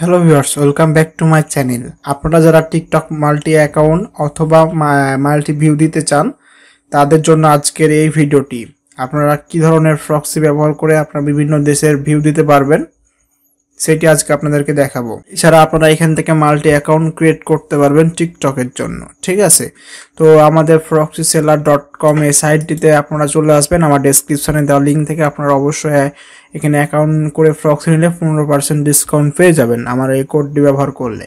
Hello viewers, welcome back to my channel. আপনারা যারা TikTok multi account অথবা multi view দিতে চান তাদের জন্য আজকের এই ভিডিওটি। আপনারা কি ধরনের প্রক্সি ব্যবহার করে আপনারা বিভিন্ন দেশের ভিউ দিতে পারবেন সেটি আজকে আপনাদেরকে দেখাবো। এছাড়া আপনারা এখান থেকে মাল্টি অ্যাকাউন্ট ক্রিয়েট করতে পারবেন টিকটকের জন্য, ঠিক আছে? তো আমাদের proxyseller.com এই সাইটটিতে আপনারা চলে আসবেন। আমার ডেসক্রিপশনে দেওয়া লিঙ্ক থেকে আপনারা অবশ্যই এখানে অ্যাকাউন্ট করে প্রক্সি নিলে 15% ডিসকাউন্ট পেয়ে যাবেন আমার এই কোডটি ব্যবহার করলে,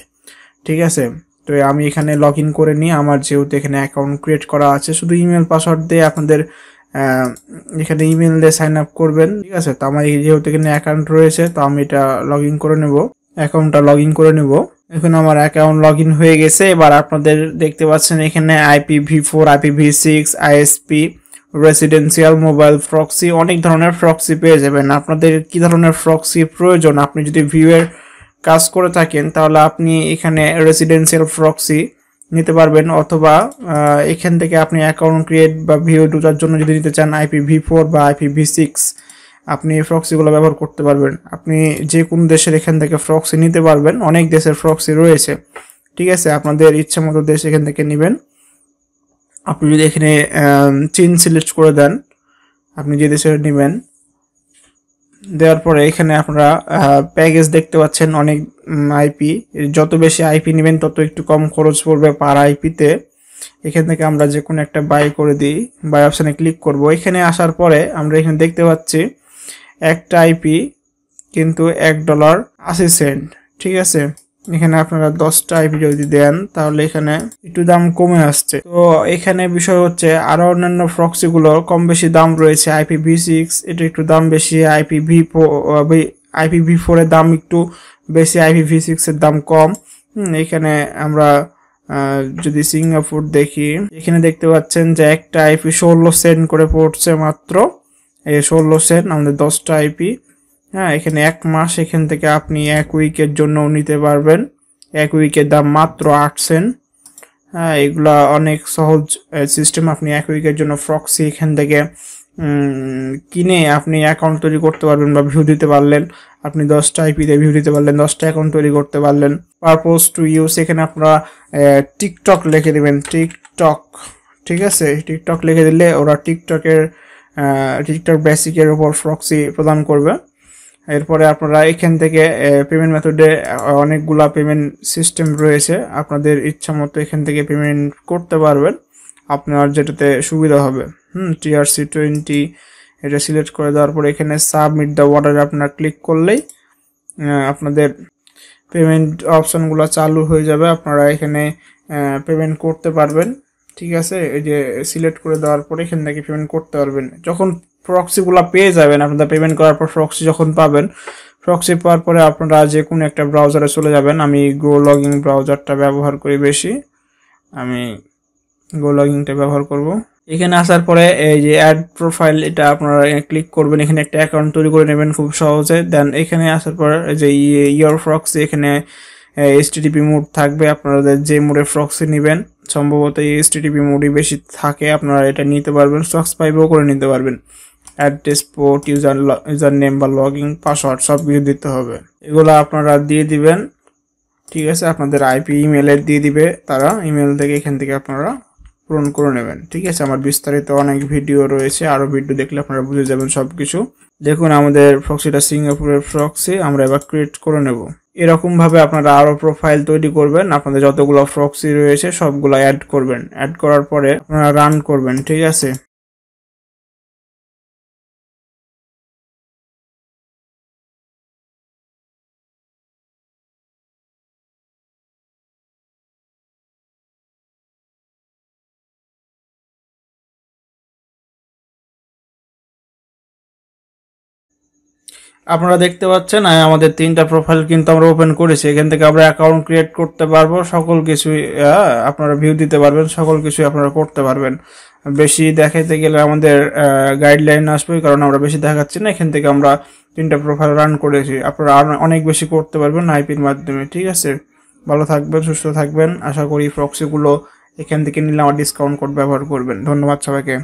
ঠিক আছে? তো আমি এখানে লগ ইন করে নিই। আমার যেহেতু এখানে অ্যাকাউন্ট ক্রিয়েট করা আছে, শুধু ইমেল পাসওয়ার্ড দিয়ে আপনাদের এখানে ইমেল দিয়ে সাইন আপ করবেন, ঠিক আছে? তো আমার যেহেতু এখানে অ্যাকাউন্ট রয়েছে, তো আমি এটা লগ ইন করে নেব, অ্যাকাউন্টটা লগ ইন করে নেব। এখন আমার অ্যাকাউন্ট লগ ইন হয়ে গেছে। এবার আপনাদের দেখতে পাচ্ছেন এখানে IPv4, IPv6, ISP, residential mobile proxy, অনেক ধরনের প্রক্সি পেয়ে যাবেন। আপনাদের কি ধরনের প্রক্সি প্রয়োজন, আপনি যদি ভিউয়ের কাজ করে থাকেন তাহলে আপনি এখানে রেসিডেন্সিয়াল প্রক্সি নিতে পারবেন, অথবা এখান থেকে আপনি অ্যাকাউন্ট ক্রিয়েট বা ভিউ দুটার জন্য যদি নিতে চান IPv4 বা IPv6, আপনি এই প্রক্সিগুলো ব্যবহার করতে পারবেন। আপনি যে কোন দেশের এখান থেকে প্রক্সি নিতে পারবেন, অনেক দেশের প্রক্সি রয়েছে, ঠিক আছে? আপনাদের ইচ্ছা মতো দেশ এখান থেকে নেবেন। আপনি যদি এখানে চীন সিলেক্ট করে দেন, আপনি যে দেশের নেবেন, দেওয়ার পরে এখানে আপনারা প্যাকেজ দেখতে পাচ্ছেন অনেক আইপি। যত বেশি আইপি নেবেন তত একটু কম খরচ পড়বে পার আইপিতে। এখান থেকে আমরা যে কোনো একটা বাই করে দিই, বাই অপশানে ক্লিক করব। এখানে আসার পরে আমরা এখানে দেখতে পাচ্ছি একটা আইপি কিন্তু $1.80, ঠিক আছে? এখানে আপনারা 10টা আইপি যদি দেন তাহলে এখানে একটু দাম কমে আসছে। তো এখানে বিষয় হচ্ছে আরো অন্যান্য প্রক্সিগুলো কম বেশি দাম রয়েছে। IPv6 এটা একটু দাম বেশি, IPv4 এর দাম একটু বেশি, IPv6 এর দাম কম। এখানে আমরা যদি সিঙ্গাপুর দেখি, এখানে দেখতে পাচ্ছেন যে একটা আইপি 16 সেন্ট করে পড়ছে মাত্র। এই 16 সেন্ট আমাদের 10টা আইপি। হ্যাঁ, এখানে 1 মাস এখান থেকে আপনি 1 উইকের জন্য নিতে পারবেন। 1 উইকের দাম মাত্র 8 সেন্ট। হ্যাঁ, এগুলা অনেক সহজ সিস্টেম। আপনি 1 উইকের জন্য প্রক্সি এখান থেকে কিনে আপনি অ্যাকাউন্ট তৈরি করতে পারবেন বা ভিউ দিতে পারলেন। আপনি 10টা আইপিতে ভিউ দিতে পারলেন, 10টা অ্যাকাউন্ট তৈরি করতে পারলেন। পারপোজ টু ইউজ, এখানে আপনারা টিকটক লিখে দেবেন, টিকটক, ঠিক আছে? টিকটক লিখে দিলে ওরা টিকটক বেসিকের উপর প্রক্সি প্রদান করবে। এরপরে আপনারা এখান থেকে পেমেন্ট মেথডে অনেকগুলা পেমেন্ট সিস্টেম রয়েছে, আপনাদের ইচ্ছা মতো এখান থেকে পেমেন্ট করতে পারবেন, আপনার যেটাতে সুবিধা হবে। TRC20 এটা সিলেক্ট করে দেওয়ার পরে এখানে সাবমিট দ্য অর্ডার আপনারা ক্লিক করলেই আপনাদের পেমেন্ট অপশনগুলো চালু হয়ে যাবে। আপনারা এখানে পেমেন্ট করতে পারবেন, ঠিক আছে? এই যে সিলেক্ট করে দেওয়ার পরে এখান থেকে পেমেন্ট করতে পারবেন। যখন প্রক্সিগুলো পেয়ে যাবেন, আপনারা পেমেন্ট করার পর প্রক্সি যখন পাবেন, প্রক্সি পাওয়ার পরে আপনারা যে কোনো একটা ব্রাউজারে চলে যাবেন। আমি গো লগিং ব্রাউজারটা ব্যবহার করি বেশি, আমি গো লগিংটা ব্যবহার করব। এখানে আসার পরে এই যে অ্যাড প্রোফাইল, এটা আপনারা ক্লিক করবেন। এখানে একটা অ্যাকাউন্ট তৈরি করে নেবেন খুব সহজে। দেন এখানে আসার পর যে ইয়োর প্রক্সি, এখানে HTTP মোড থাকবে। আপনাদের যে মোডে প্রক্সি নেবেন, সম্ভবত এই HTTP মোডই বেশি থাকে, আপনারা এটা নিতে পারবেন। সাবস্ক্রাইবও করে নিতে পারবেন। অ্যাড্রেস, পোর্ট, ইউজার নেম বা লগইন পাসওয়ার্ড সব কিছু দিতে হবে। এগুলো আপনারা দিয়ে দিবেন, ঠিক আছে? আপনাদের আইপি ইমেলে দিয়ে দিবে তারা, ইমেল থেকে এখান থেকে আপনারা পূরণ করে নেবেন, ঠিক আছে? আমার বিস্তারিত অনেক ভিডিও রয়েছে, আরো ভিডিও দেখলে আপনারা বুঝে যাবেন সবকিছু। দেখুন আমাদের প্রক্সিটা সিঙ্গাপুরের প্রক্সি, আমরা এবার ক্রিয়েট করে নেব। এরকম ভাবে আপনারা আরো প্রোফাইল তৈরি করবেন, আপনাদের যতগুলো প্রক্সি রয়েছে সবগুলো অ্যাড করবেন। অ্যাড করার পরে আপনারা রান করবেন, ঠিক আছে? আপনারা দেখতে পাচ্ছেন আমাদের 3টা প্রোফাইল কিন্তু আমরা ওপেন করেছি। এখান থেকে আমরা অ্যাকাউন্ট ক্রিয়েট করতে পারবো, সকল কিছুই আপনারা ভিউ দিতে পারবেন, সকল কিছুই আপনারা করতে পারবেন। বেশি দেখাইতে গেলে আমাদের গাইডলাইন আসবে, কারণ আমরা বেশি দেখাচ্ছি না। এখান থেকে আমরা 3টা প্রোফাইল রান করেছি, আপনারা অনেক বেশি করতে পারবেন আইপির মাধ্যমে, ঠিক আছে? ভালো থাকবেন, সুস্থ থাকবেন। আশা করি প্রক্সিগুলো এখান থেকে নিলে আমার ডিসকাউন্ট কোড ব্যবহার করবেন। ধন্যবাদ সবাইকে।